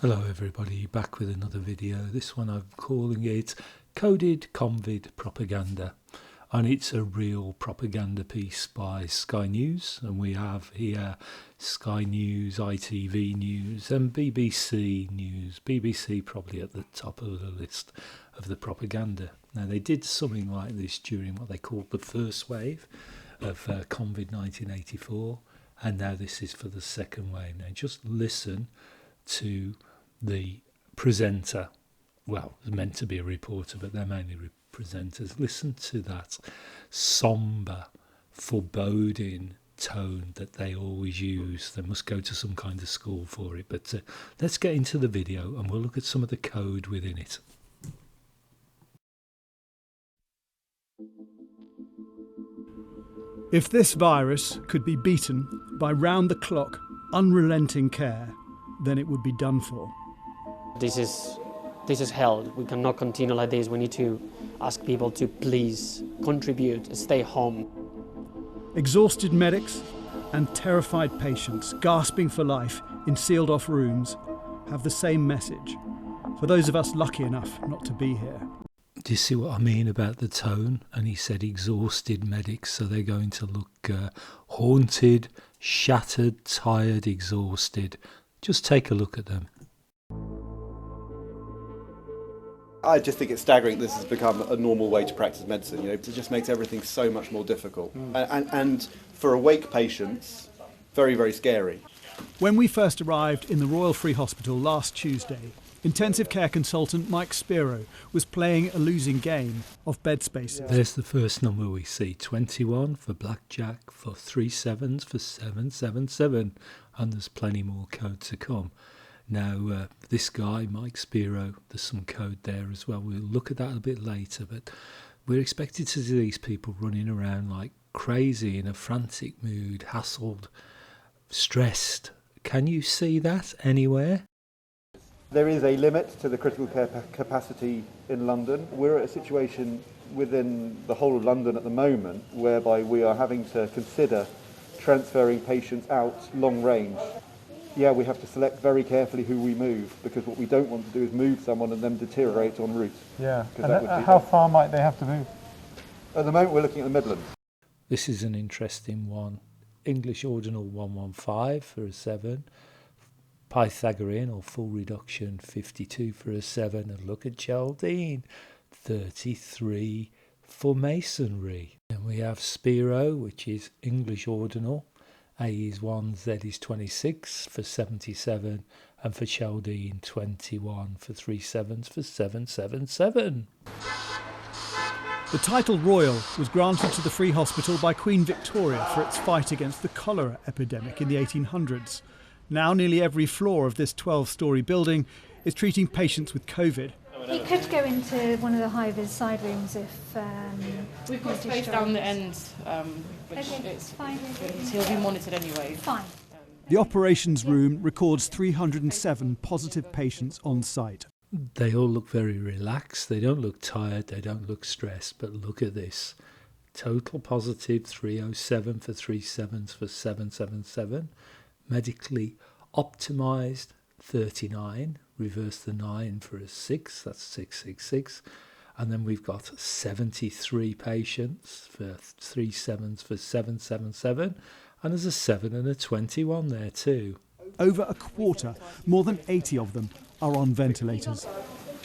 Hello everybody, back with another video. This one I'm calling it Coded Convid Propaganda, and it's a real propaganda piece by Sky News, and we have here Sky News, ITV News and BBC News. BBC probably at the top of the list of the propaganda. Now they did something like this during what they called the first wave of Convid 1984, and now this is for the second wave. Now just listen to the presenter. Well, it's meant to be a reporter, but they're mainly presenters. Listen to that sombre, foreboding tone that they always use. They must go to some kind of school for it. But let's get into the video and we'll look at some of the code within it. If this virus could be beaten by round-the-clock, unrelenting care, then it would be done for. This is hell. We cannot continue like this. We need to ask people to please contribute, stay home. Exhausted medics and terrified patients gasping for life in sealed-off rooms have the same message for those of us lucky enough not to be here. Do you see what I mean about the tone? And he said exhausted medics, so they're going to look haunted, shattered, tired, exhausted. Just take a look at them. I just think it's staggering this has become a normal way to practice medicine. It just makes everything so much more difficult. And for awake patients, very, very scary. When we first arrived in the Royal Free Hospital last Tuesday, intensive care consultant Mike Spiro was playing a losing game of bed spaces. There's the first number we see, 21 for blackjack, for 3 sevens, for 777, and there's plenty more code to come. Now, this guy, Mike Spiro, there's some code there as well. We'll look at that a bit later, but we're expected to see these people running around like crazy, in a frantic mood, hassled, stressed. Can you see that anywhere? There is a limit to the critical care capacity in London. We're at a situation within the whole of London at the moment whereby we are having to consider transferring patients out long range. Yeah, we have to select very carefully who we move, because what we don't want to do is move someone and then deteriorate en route. Yeah, and how far might they have to move? At the moment we're looking at the Midlands. This is an interesting one. English ordinal 115 for a 7. Pythagorean or full reduction 52 for a 7. And look at Geraldine, 33 for masonry. And we have Spiro, which is English ordinal. A is 1, Z is 26 for 77, and for Geraldine 21 for 3 sevens for 777. The title Royal was granted to the Free Hospital by Queen Victoria for its fight against the cholera epidemic in the 1800s. Now nearly every floor of this 12-storey building is treating patients with COVID. He could go into one of the high-vis side rooms if we've got space down the end, which okay, it's fine. he'll be monitored anyway. Fine. The operations room records 307 positive patients on site. They all look very relaxed. They don't look tired. They don't look stressed. But look at this. Total positive 307 for 3 sevens for 777. Medically optimised 39. Reverse the 9 for a 6. That's 666. And then we've got 73 patients for 3 sevens for 777. And there's a 7 and a 21 there too. Over a quarter, more than 80 of them, are on ventilators.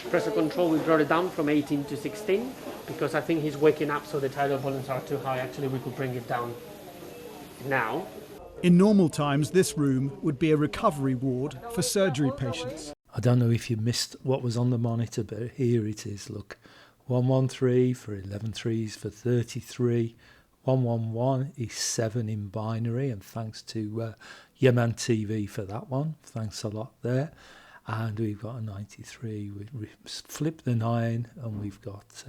Pressure control, we brought it down from 18 to 16 because I think he's waking up, so the tidal volumes are too high. Actually, we could bring it down now. In normal times, this room would be a recovery ward for surgery patients. I don't know if you missed what was on the monitor, but here it is, look. 113 for 11 threes for 33. 111 is 7 in binary, and thanks to Yeman TV for that one. Thanks a lot there. And we've got a 93. We flip the 9, and we've got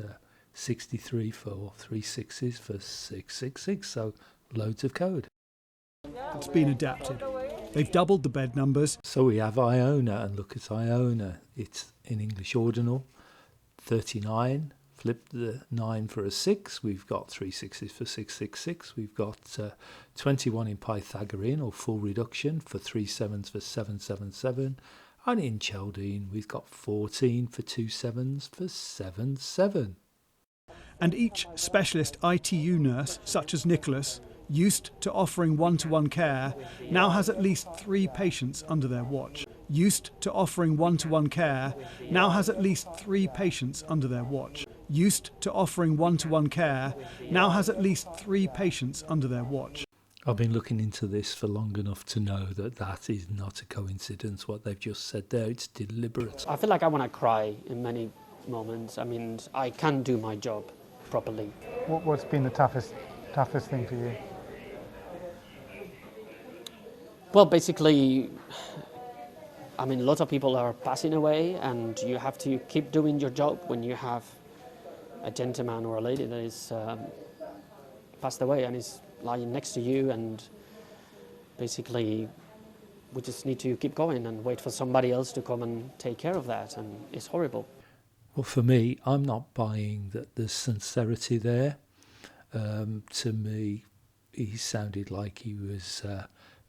63 for 3 6s for 666. So loads of code. It's been adapted. They've doubled the bed numbers. So we have Iona, and look at Iona. It's in English ordinal, 39. Flip the 9 for a 6. We've got 3 6s for 666. We've got 21 in Pythagorean or full reduction for 3 sevens for 777. And in Chaldean, we've got 14 for 2/7s for 7/7. And each specialist ITU nurse, such as Nicholas, used to offering one-to-one care, now has at least 3 patients under their watch. Used to offering one-to-one care, now has at least 3 patients under their watch. Used to offering one-to-one care, now has at least 3 patients under their watch. I've been looking into this for long enough to know that that is not a coincidence, what they've just said there. It's deliberate. I feel like I want to cry in many moments. I mean, I can't do my job properly. What's been the toughest thing for you? Well, basically, I mean, a lot of people are passing away, and you have to keep doing your job when you have a gentleman or a lady that is passed away and is lying next to you, and basically we just need to keep going and wait for somebody else to come and take care of that, and it's horrible. Well, for me, I'm not buying that there's sincerity there. To me, he sounded like he was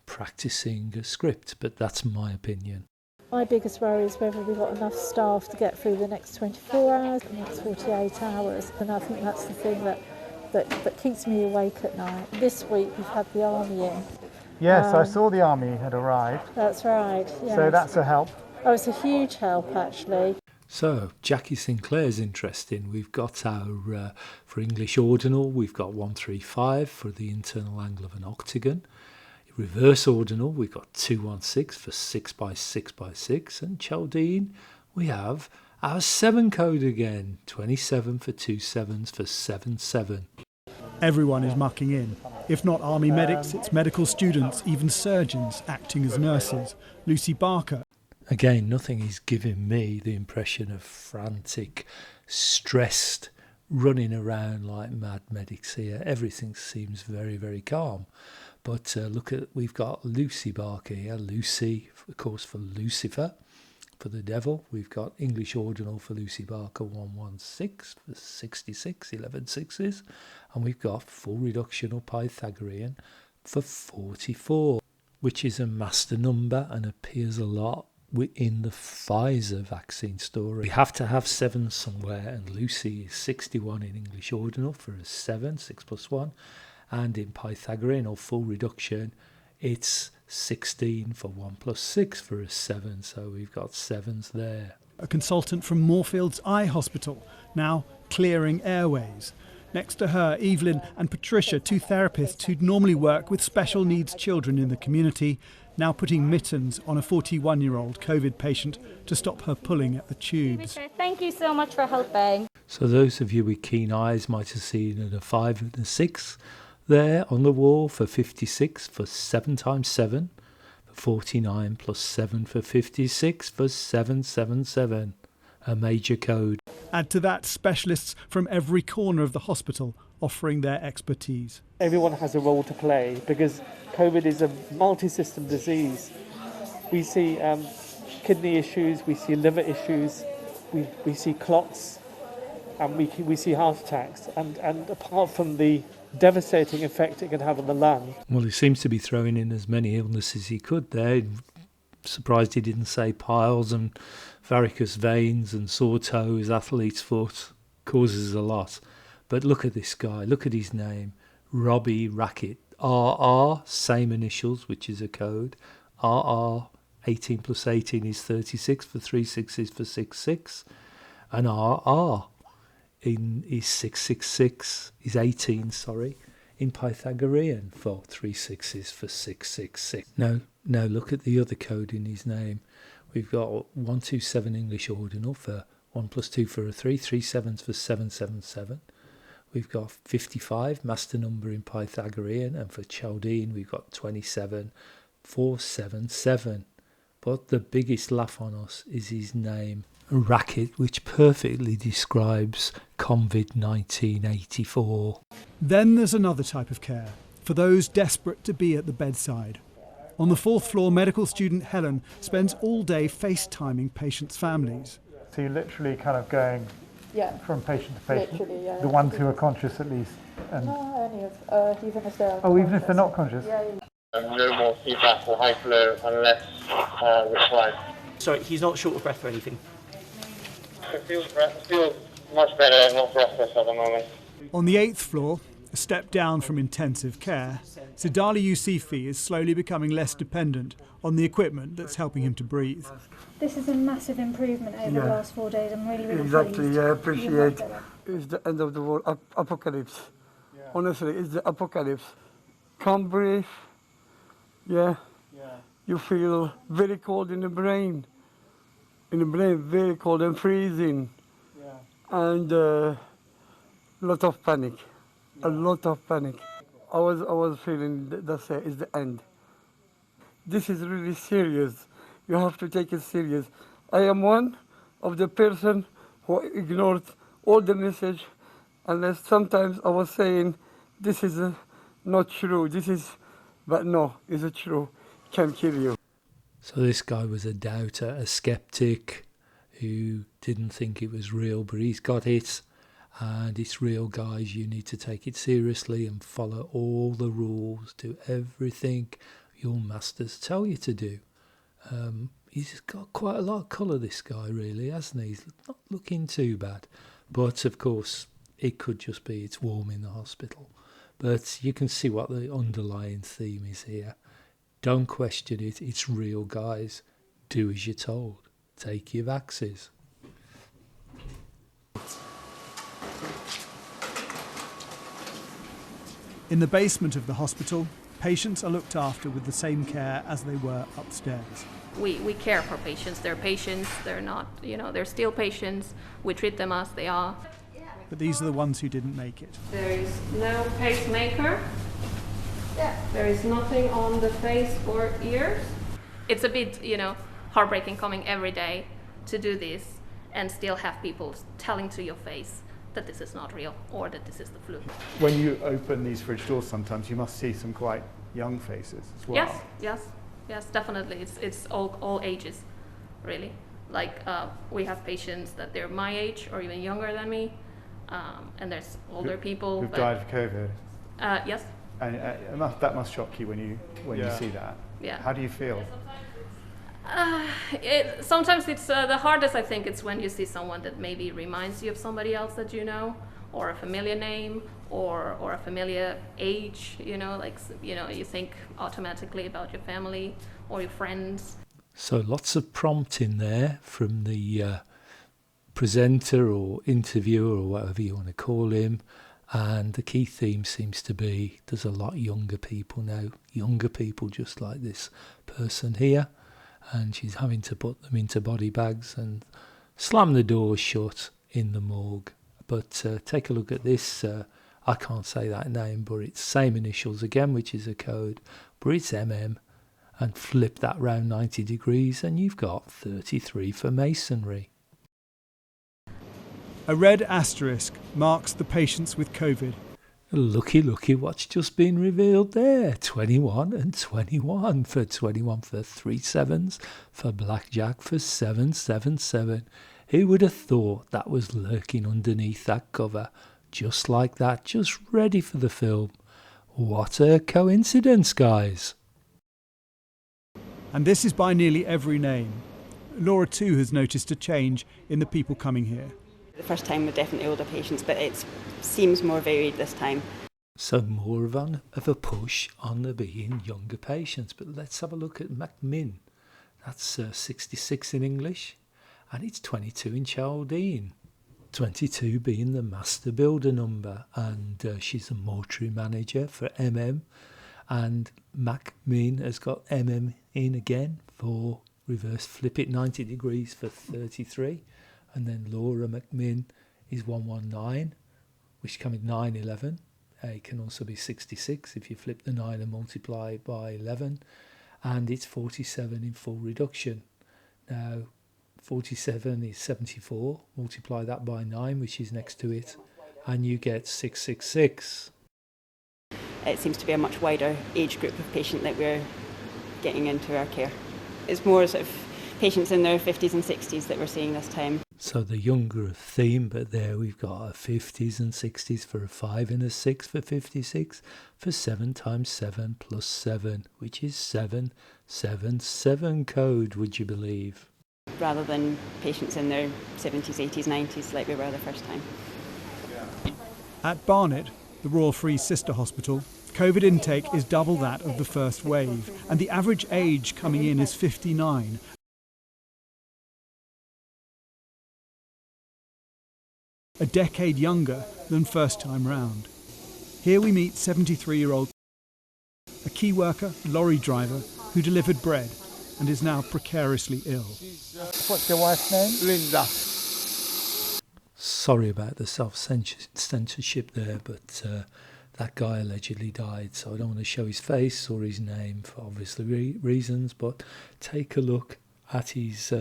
practicing a script, but that's my opinion. My biggest worry is whether we've got enough staff to get through the next 24 hours, the next 48 hours, and I think that's the thing that keeps me awake at night. This week we've had the army in. Yes, I saw the army had arrived. That's right, yes. So that's a help. Oh, it's a huge help actually. So, Jackie Sinclair's interesting. We've got our, for English ordinal, we've got 135 for the internal angle of an octagon. Reverse ordinal, we've got 216 for 6x6x6. And Chaldean, we have our 7 code again, 27 for 2/7s for 7/7. Everyone is mucking in. If not army medics, it's medical students, even surgeons acting as nurses. Lucy Barker. Again, nothing is giving me the impression of frantic, stressed, running around like mad medics here. Everything seems very, very calm. But we've got Lucy Barker here. Lucy, of course, for Lucifer, for the devil. We've got English ordinal for Lucy Barker, 116 for 66, 11 sixes. And we've got full reductional Pythagorean for 44, which is a master number and appears a lot within the Pfizer vaccine story. We have to have 7 somewhere, and Lucy is 61 in English ordinal for a 7, 6 plus 1. And in Pythagorean or full reduction, it's 16 for 1 plus 6 for a 7. So we've got 7s there. A consultant from Moorfields Eye Hospital, now clearing airways. Next to her, Evelyn and Patricia, 2 therapists who'd normally work with special needs children in the community, now putting mittens on a 41-year-old COVID patient to stop her pulling at the tubes. Thank you so much for helping. So those of you with keen eyes might have seen a 5 and a 6 there on the wall for 56 for 7 times 7, for 49 plus 7 for 56 for 777, a major code. Add to that specialists from every corner of the hospital offering their expertise. Everyone has a role to play because COVID is a multi-system disease. We see kidney issues, we see liver issues, we see clots, and we see heart attacks. And apart from the devastating effect it can have on the lung. Well, he seems to be throwing in as many illnesses he could there. Surprised he didn't say piles and varicose veins and sore toes, athlete's foot, causes a lot. But look at this guy, look at his name, Robbie Rackett, RR, same initials, which is a code, RR, 18 plus 18 is 36 for 3 sixes for 6/6, and RR is 666, is 18, in Pythagorean for 3 sixes for 666. Now look at the other code in his name. We've got 127 English ordinal for 1 plus 2 for a 3, 3 7s for 777. We've got 55, master number in Pythagorean, and for Chaldean we've got 27, 477. But the biggest laugh on us is his name, Rackett, which perfectly describes Convid 1984. Then there's another type of care, for those desperate to be at the bedside. On the 4th floor, medical student Helen spends all day FaceTiming patients' families. So you're literally kind of going from patient to patient, Literally, yeah. the ones who are conscious at least. And No, even if they're even if they're not conscious? Yeah. No more feedback or high flow unless required. Sorry, he's not short of breath or anything. I feel much better, more breathless at the moment. On the 8th floor, a step down from intensive care, Sidali Yusufi is slowly becoming less dependent on the equipment that's helping him to breathe. This is a massive improvement over the last 4 days. I'm really pleased. Exactly, yeah, I appreciate it. It's the end of the world, apocalypse. Honestly, it's the apocalypse. Can't breathe. Yeah. You feel very cold in the brain. Very cold and freezing. And lot of panic. A lot of panic. I was feeling that's it, it's the end. This is really serious. You have to take it serious. I am one of the person who ignored all the message, unless sometimes I was saying, this is not true, but no, it's true, can kill you. So this guy was a doubter, a skeptic who didn't think it was real, but he's got it. And it's real, guys. You need to take it seriously and follow all the rules. Do everything your masters tell you to do. He's got quite a lot of colour, this guy, really, hasn't he? He's not looking too bad. But, of course, it could just be it's warm in the hospital. But you can see what the underlying theme is here. Don't question it. It's real, guys. Do as you're told. Take your vaxes. In the basement of the hospital, patients are looked after with the same care as they were upstairs. We care for patients. They're patients. They're not, they're still patients. We treat them as they are. But these are the ones who didn't make it. There is no pacemaker. There is nothing on the face or ears. It's a bit, heartbreaking coming every day to do this and still have people telling to your face that this is not real or that this is the flu. When you open these fridge doors, sometimes you must see some quite young faces as well. Yes, definitely. It's all ages, really. Like we have patients that they're my age or even younger than me, and there's older people who've died of COVID. Yes. And that must shock you when you see that. Yeah. How do you feel? Sometimes it's the hardest. I think it's when you see someone that maybe reminds you of somebody else that you know, or a familiar name, or a familiar age. You think automatically about your family or your friends. So lots of prompting there from the presenter or interviewer or whatever you want to call him. And the key theme seems to be there's a lot younger people now, younger people just like this person here, and she's having to put them into body bags and slam the doors shut in the morgue. But take a look at this, I can't say that name, but it's same initials again, which is a code, but it's MM, and flip that round 90 degrees and you've got 33 for masonry. A red asterisk marks the patients with COVID. Looky, what's just been revealed there. 21 and 21 for 21 for 3 sevens, for blackjack for 777. Who would have thought that was lurking underneath that cover? Just like that, just ready for the film. What a coincidence, guys. And this is by nearly every name. Laura too has noticed a change in the people coming here. The first time were definitely older patients, but it seems more varied this time. So more of a push on there being younger patients. But let's have a look at McMinn. That's 66 in English, and it's 22 in Chaldean. 22 being the master builder number, and she's a mortuary manager for MM. And McMinn has got MM in again for reverse flip it 90 degrees for 33. And then Laura McMinn is 119, which comes 911. It can also be 66 if you flip the 9 and multiply it by 11. And it's 47 in full reduction. Now, 47 is 74. Multiply that by 9, which is next to it, and you get 666. It seems to be a much wider age group of patient that we're getting into our care. It's more sort of patients in their 50s and 60s that we're seeing this time. So the younger theme, but there we've got a 50s and 60s for a 5 and a 6 for 56 for 7 times 7 plus 7, which is 777 code, would you believe? rather than patients in their 70s, 80s, 90s like we were the first time. At Barnet, the Royal Free Sister Hospital, COVID intake is double that of the first wave, and the average age coming in is 59. A decade younger than first time round. Here we meet 73-year-old, a key worker, lorry driver, who delivered bread and is now precariously ill. What's your wife's name? Linda. Sorry about the self-censorship there, but that guy allegedly died, so I don't want to show his face or his name for obvious reasons, but take a look at his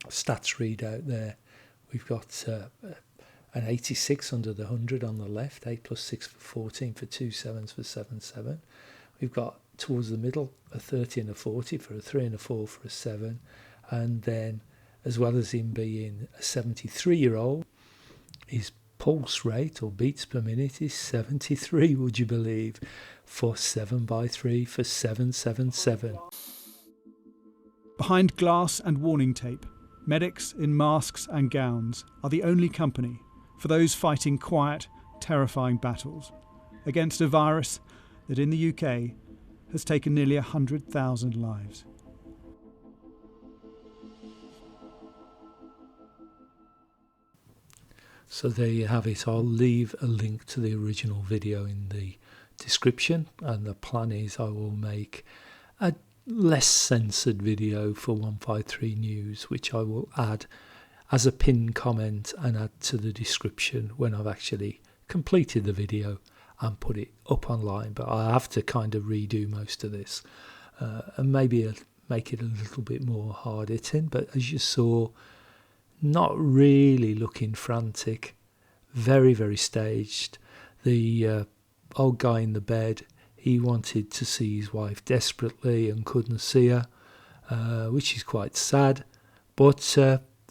stats readout there. We've got an 86 under the 100 on the left, 8 plus 6 for 14 for 2 sevens for 7-7. We've got towards the middle a 30 and a 40 for a 3 and a 4 for a 7, and then as well as him being a 73-year-old, his pulse rate or beats per minute is 73, would you believe, for 7x3 for 777. Behind glass and warning tape, medics in masks and gowns are the only company for those fighting quiet, terrifying battles against a virus that in the UK has taken nearly 100,000 lives. So there you have it. I'll leave a link to the original video in the description, and the plan is I will make a less censored video for 153 News, which I will add as a pinned comment and add to the description when I've actually completed the video and put it up online. But I have to kind of redo most of this and maybe make it a little bit more hard hitting. But as you saw, not really looking frantic, very, very staged. The old guy in the bed, he wanted to see his wife desperately and couldn't see her, which is quite sad. But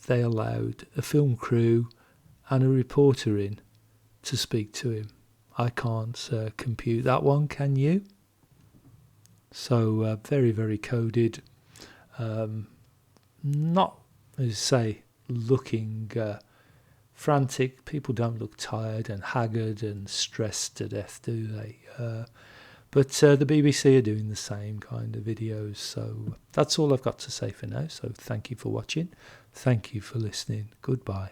they allowed a film crew and a reporter in to speak to him. I can't compute that one, can you? So very, very coded. Not, as I say, looking frantic. People don't look tired and haggard and stressed to death, do they? But the BBC are doing the same kind of videos. So that's all I've got to say for now. So thank you for watching. Thank you for listening. Goodbye.